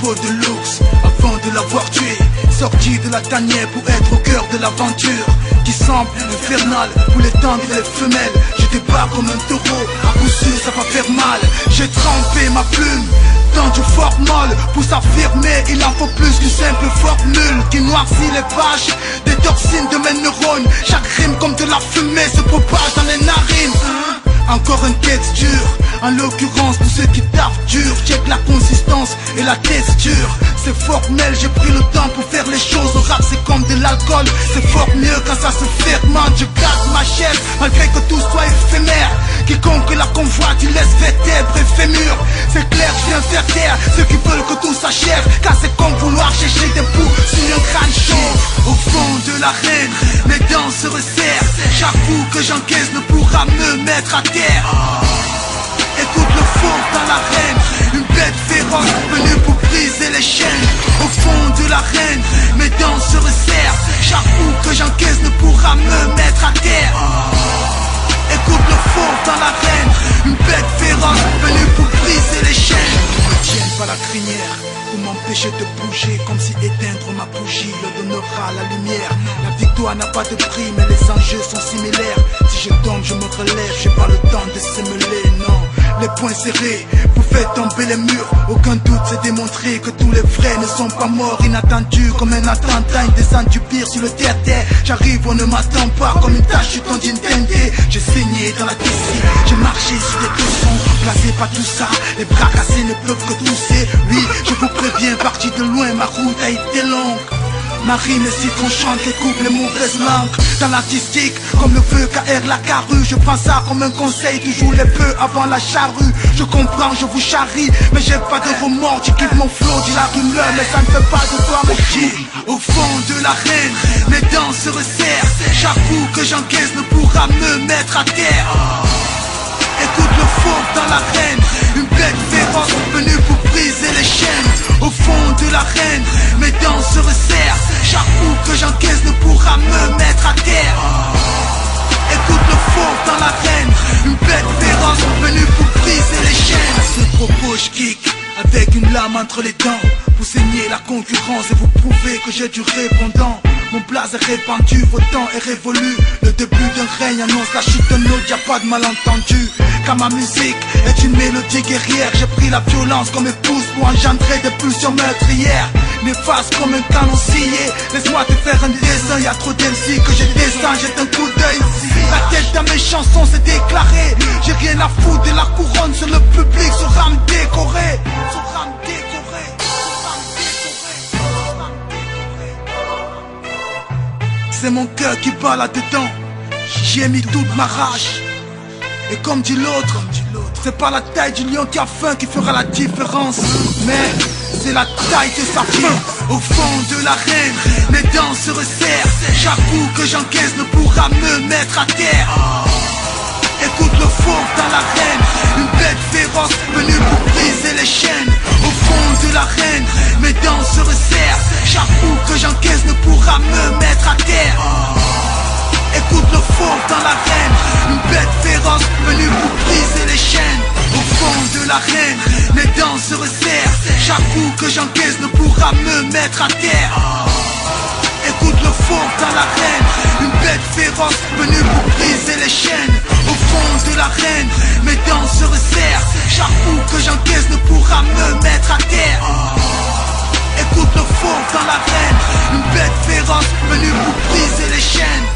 peau de l'ours avant de l'avoir tué. Sorti de la tanière pour être au cœur de l'aventure qui semble infernale pour l'étendre les femelles. Je débarque comme un taureau, à coup sûr ça va faire mal. J'ai trempé ma plume dans du formol. Pour s'affirmer il en faut plus qu'une simple formule qui noircit les pages des toxines de mes neurones. Chaque rime comme de la fumée se propage dans les narines. Encore un texture, en l'occurrence pour ceux qui taffent dur. Check la consistance et la texture. C'est formel, j'ai pris le temps pour faire les choses. Le rap c'est comme de l'alcool, c'est fort mieux quand ça se fermente. Je garde ma chaise malgré que tout soit éphémère. Quiconque la convoite il laisse vertèbres et fémurs. C'est clair, je viens faire taire ceux qui veulent que tout s'achève. Car c'est comme vouloir chercher des poux sur un crâne chaud. Au fond de l'arène, mes dents se resserrent. Chaque coup que j'encaisse ne pourra me mettre à terre. Écoute le fond dans l'arène, une bête féroce venue pour briser les chaînes. Au fond de l'arène, mes dents se resserrent. Chaque coup que j'encaisse ne pourra me mettre à terre. Écoute le fond dans l'arène, une bête féroce venue pour briser les chaînes. Me tiennent par la crinière pour m'empêcher de bouger, comme si éteindre ma bougie leur donnera la lumière. La victoire n'a pas de prix mais les enjeux sont similaires. Si je tombe je me relève, j'ai pas le temps de se mêler, non. Les poings serrés pour faire tomber les murs. Aucun doute c'est démontré que tous les vrais ne sont pas morts inattendus. Comme un attentat, une descente du pire sur le terre-terre. J'arrive, on ne m'attend pas comme une tâche sur ton Nintendo. J'ai saigné dans la piscine, j'ai marché sur des tessons. Placez pas tout ça, les bras cassés ne peuvent que tousser. Oui, je vous préviens, parti de loin, ma route a été longue. Ma rime est si tranchante qu'elle coupe les mauvaises langues. Dans l'artistique, comme le veut KR la carrue. Je prends ça comme un conseil, toujours les bœufs avant la charrue. Je comprends, je vous charrie, mais j'ai pas de remords. Tu kiffes mon flow, dis la rumeur, mais ça ne fait pas de toi mon petit. Au fond de l'arène, mes dents se resserrent. Chaque coup que j'encaisse ne pourra me mettre à terre. Écoute le faux dans l'arène, une bête féroce venue pour briser les chaînes. Au fond de l'arène, mes dents se resserrent. Chaque coup que j'encaisse ne pourra me mettre à terre. Écoute le faux dans l'arène, une bête féroce venue pour briser les chaînes. À ce propos je kick avec une lame entre les dents pour saigner la concurrence et vous prouver que j'ai du répondant. Mon blaze est répandu, votre temps est révolu. Le début d'un règne annonce la chute d'un autre, y'a pas de malentendu. Car ma musique est une mélodie guerrière. J'ai pris la violence comme épouse pour engendrer des pulsions meurtrières. Néfaste comme un canon scié. Laisse-moi te faire un dessin, y'a trop d'MC que j'ai descends, jette un coup d'œil. La tête dans mes chansons s'est déclarée. J'ai rien à foutre de la couronne sur le public, sera me décorer. Sera me décorer. C'est mon cœur qui bat là-dedans. J'y ai mis toute ma rage. Et comme dit l'autre, c'est pas la taille du lion qui a faim qui fera la différence, mais c'est la taille de sa faim. Au fond de l'arène, mes dents se resserrent. Chaque coup que j'encaisse ne pourra me mettre à terre. Écoute le faux dans l'arène, une bête féroce venue pour briser les chaînes. Au fond de l'arène, mes dents se resserrent. Chaque coup que j'encaisse ne pourra me mettre à terre. Écoute le faux dans l'arène, une bête féroce venue pour briser les chaînes. Au fond de l'arène, mes dents se resserrent. Chaque coup que j'encaisse ne pourra me mettre à terre. Écoute le faux dans l'arène, une bête féroce venue pour briser les chaînes. Au fond de l'arène, mes dents se resserrent. Chaque coup que j'encaisse ne pourra me mettre à terre. Écoute le faux dans l'arène, une bête féroce venue pour briser les chaînes.